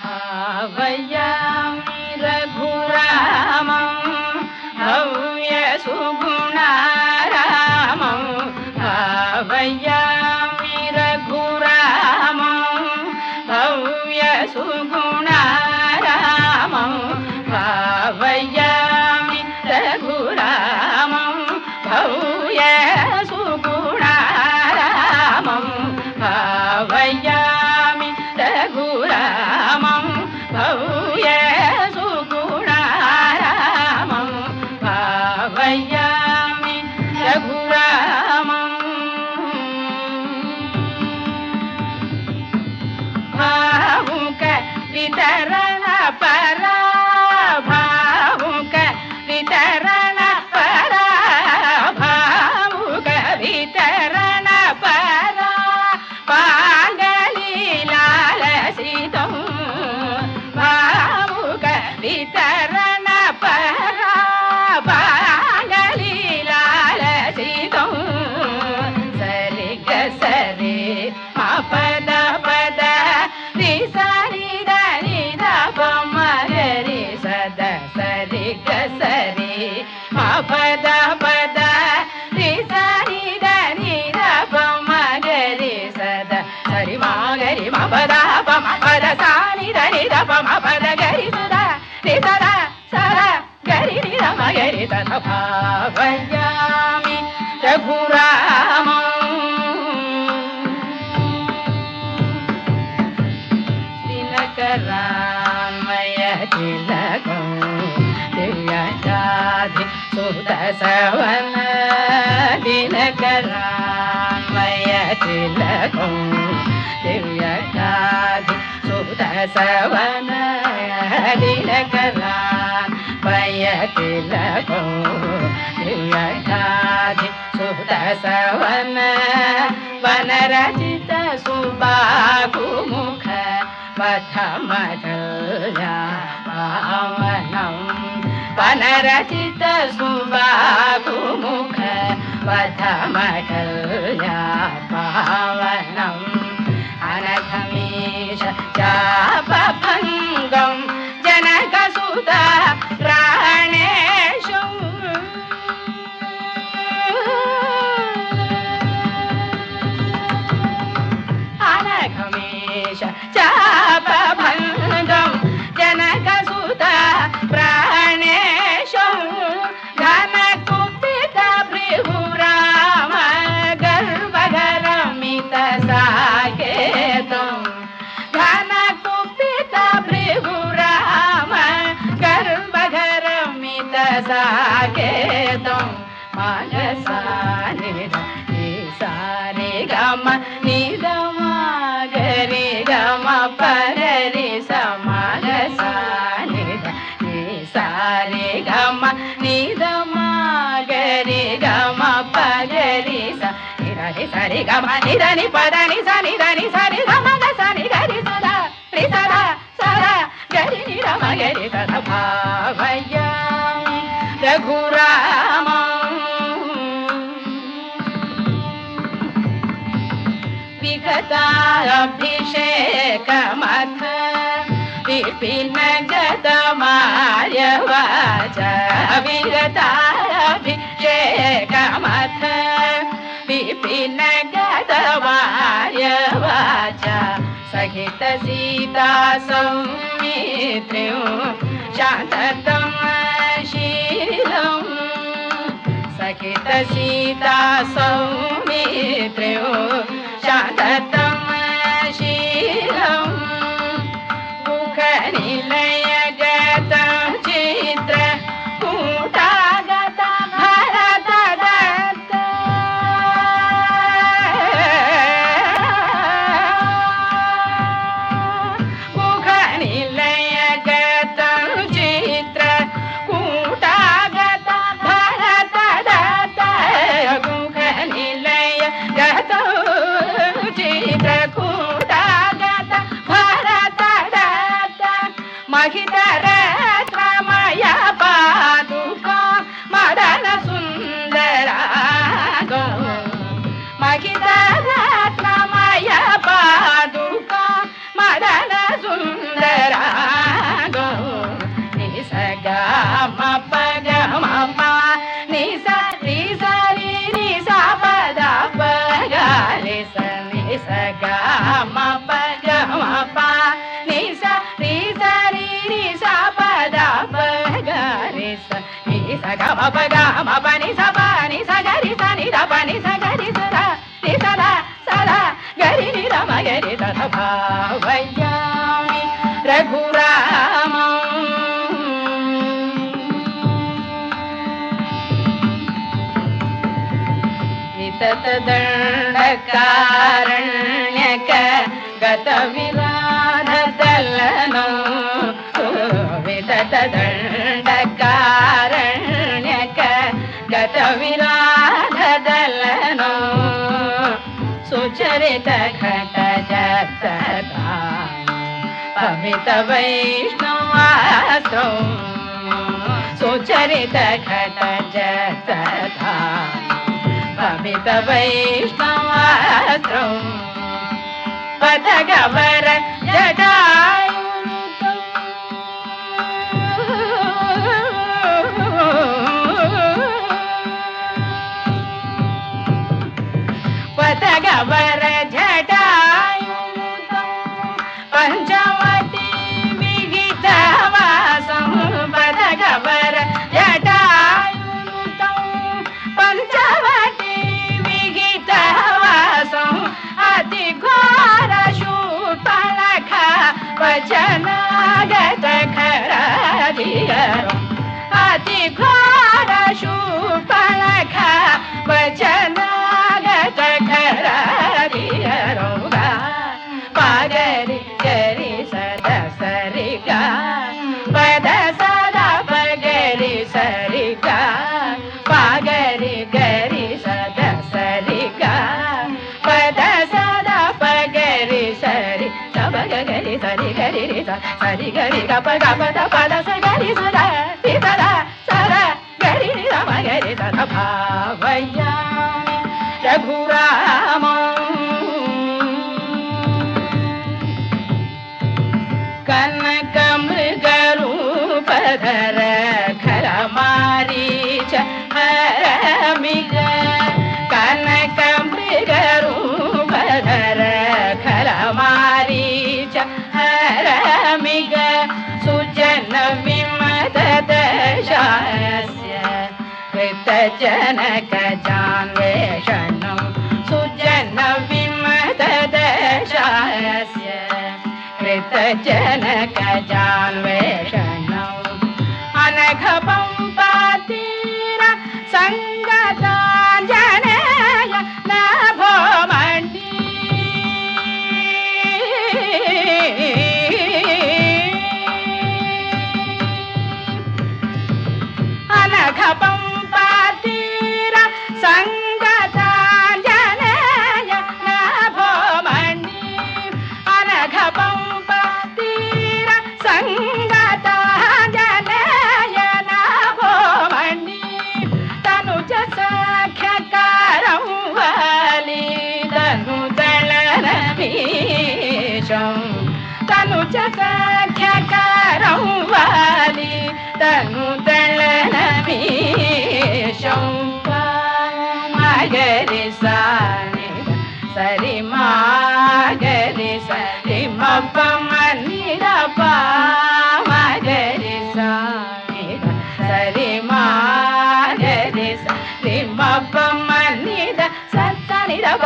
भावयामि रघुरामं भव्य सुगुणारामं भावयामि रघुरामं भव्य सुगुणारामं भावयामि रघुरामं भव्य सुगुणारामं भावयामि रघुरामं भव्य सुगुणारामं भावयामि रघुरामं भावुक वितरण परा भावुक वितरण परा भावुक वितरण परा पागली लालसितं भावुक वितरण परा पागली लालसितं सरि ग सरि पद पद रि सरि द नि द प म ग रि सद सरि ग सरि पद पद रि सरि द नि द प म ग रि सद सरि मा ग रि म पद प म पद सा नि द नि द प म पद ग रि सद रि सद सद ग रि नि द म ग रि सद भावयामि रघुरामं दिनकरान्वय तिलकं दिव्यजाधि सुदसवन दिनकरान्वय तिलकं दिव्यजाधि सुदसवन दिनकरान्वय तिलकं दिव्यजाधि सुदसवन वनरचित सुबाहुमुख पथमढल्या पावनं वनरचित सुबाहुमुख पथमढल्या पावनम् अनघमीश चापभङ्गं जनकसुत प्राणेषु अनघमीश चापभङ्गं जनकसुत प्राणेषु घनकुपित भृगुराम गर्भगरमित साकेतं घनकुपित भृगुराम गर्भगरमित साकेतं मनसा निध सारे गम निध गरि गम पररि समनसा निध सारे गम निध गरि गम पररि स नि सरि गम निध नि पद नि स निध नि सरि गम ग स नि गरि सदा रि सदा सदा गरि नि र म गरि सदा भावयामि रघुरामं विगताभिषेकमथ विपिन गतमार्यवाच विगताभिषेकमथ विपिन गतमार्यवाच सहित सीता सौमित्र्यो शान्ततं शीलं सहित सीता सौमित्र्यो शान्ततं शीलं मुखनिलयगतं चित्र कूटागत भरतदत्त मुखनिलयगतं चित्र कूटागत भरतदत्त मुखनिलयगतं चित्र भावयामि रघुरामम् विततदण्डकारण्यक गतविराधदलनो विततदण्डकारण्यक गतविराधदलनो सुचरित घटजतता पमित वैष्णवास्त्रौ सुचरित घटजतता पमित वैष्णवास्त्रौ पदगवर जटायुतं पदगवर जटायुतं पंचवटी विहितवासं पदगवर जटायुतं पंचवटी विहितवासं अतिघोर शूर्पणखा वचनागत खराधियरो अतिघोर शूर्पणखा वचनागत खराधियरो पागरि गरि सदा सरिगा पद सदा पगरि सरिगा पागरि गरि सदा सरिगा पद सदा पगरि सरि सब गरि सरि गरि रि सरि गरि ग प ग प द प द स गरि सदा रि सदा सदा गरि रि द म गरि सदा भावयामि रघुरामम् कनक मृगरूपधर खरमारीच हरमिग कनक मृगरूपधर खरमारीच हरमिग सुजन विमत दशास्य कृतजनक जान्वेषणं सुजन विमत दशास्य कृतजनक जान्वेषणम् अनघ पंपातीर संगताञ्जनेय नभो मण्डी अनघ पंपातीर संगताञ्जनेय नभो मण्डी अनघ पंपातीर संगताञ्जनेय नभो मण्डी तनुज सख्यकारं वाली तनुदलनमीशं तनुज सख्यकारं वाली तनुदलनमीशं मगरि सानि सरि मगरि सरि मप मनिद पा मगरि सानि सरि मगरि सरि मप मनिद सत्सनि द प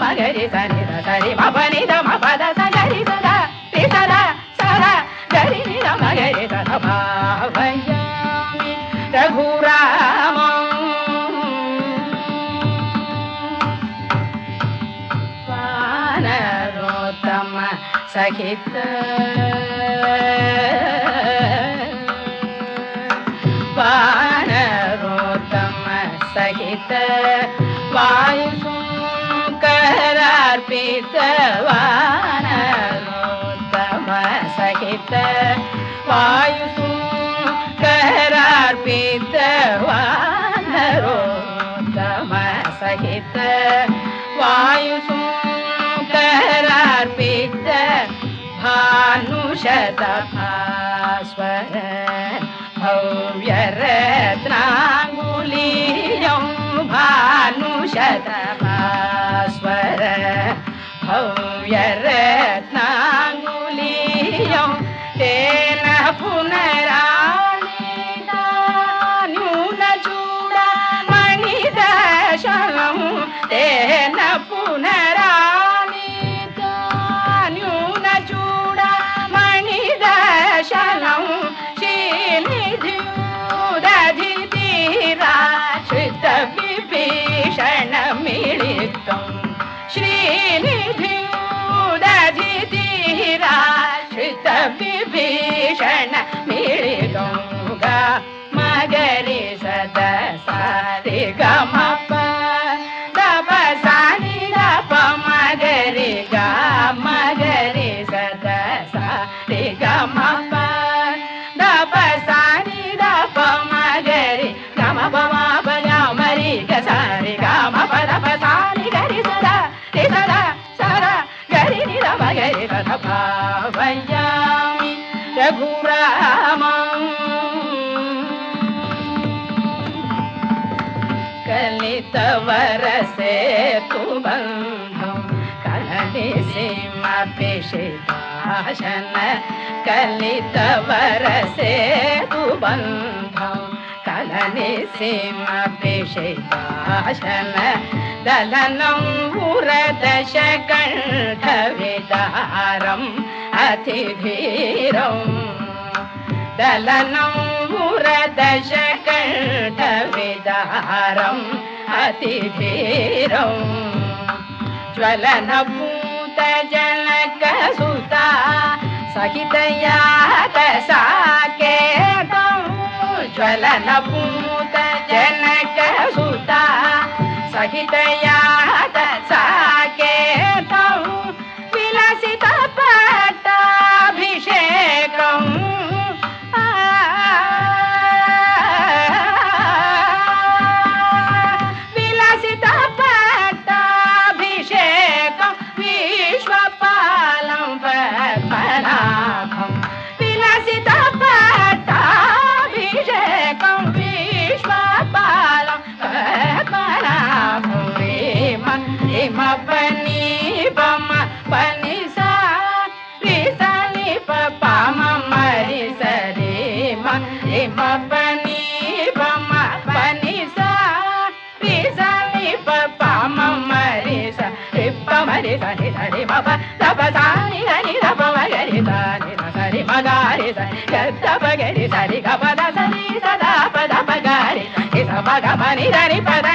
मगरि सनि द सरि मप निद मप द स गरि सदा रि सदा सदा गरि नि द मगरि सदा भावयामि रघुरामम् वानरोत्तम सहित वानरोत्तम सहित वायुशङ्करार्पित वानरोत्तम सहित वायुशङ्करार्पित वानरोत्तम सहित वायुशङ्करार्पित भानुशतभास्वर भव्यरत्नाङ्गुलीयं भानुशतभास्वर भव्यरत्नाङ्गुलीयं तेन पुनरानीता न्यूनचूडामणिदशनं तेन पुनरानीता मीलितं श्रीनिधिं दधिराश्रितविभीषण मीलितं गा मगरि सदा सा रे ग म प द प सा नि द प मगरि ग मगरि सदा सा रे ग म प द प सा नि द प मगरि ग म प म प ग म रि ग सा रे ग म प द प सा नि ग रि सदा रे सदा सदा ग रि नि द म ग रि द प भावयामि रघुरामं कलितवरसे तु बन्धं कलनिसीमापिशिताशन कलितवरसे तु बन्धं कलनिसीमापिशिताशन दलनं पुरदशकण्ठविदारम् अतिधीरं दलनं पुरदशकण्ठविदारम् अतिधीरं ज्वलनपूतजनकसुता सहितयातसाकेतं ज्वलनपूतजनकसुता सहितयातसाकेतं विलसितपट्टाभिषेकं विलसितपट्टाभिषेकं विश्वपालं पद्मनाभं विलसितपट्टाभिषेकं विश्वपालं पद्मनाभं रेम पनी पम पनी सा रि सा नि प प म म रि स रे म रेम पनी पम पनी सा रि सा नि प प म म रि स रि प म रि स नि स रि म प द प सा नि ध नि ध प म ग रि स नि ध स रि म ग रि स ग द प ग रि स रि ग प द स रि स द प द प ग रि स रि स प ग म नि ध नि प द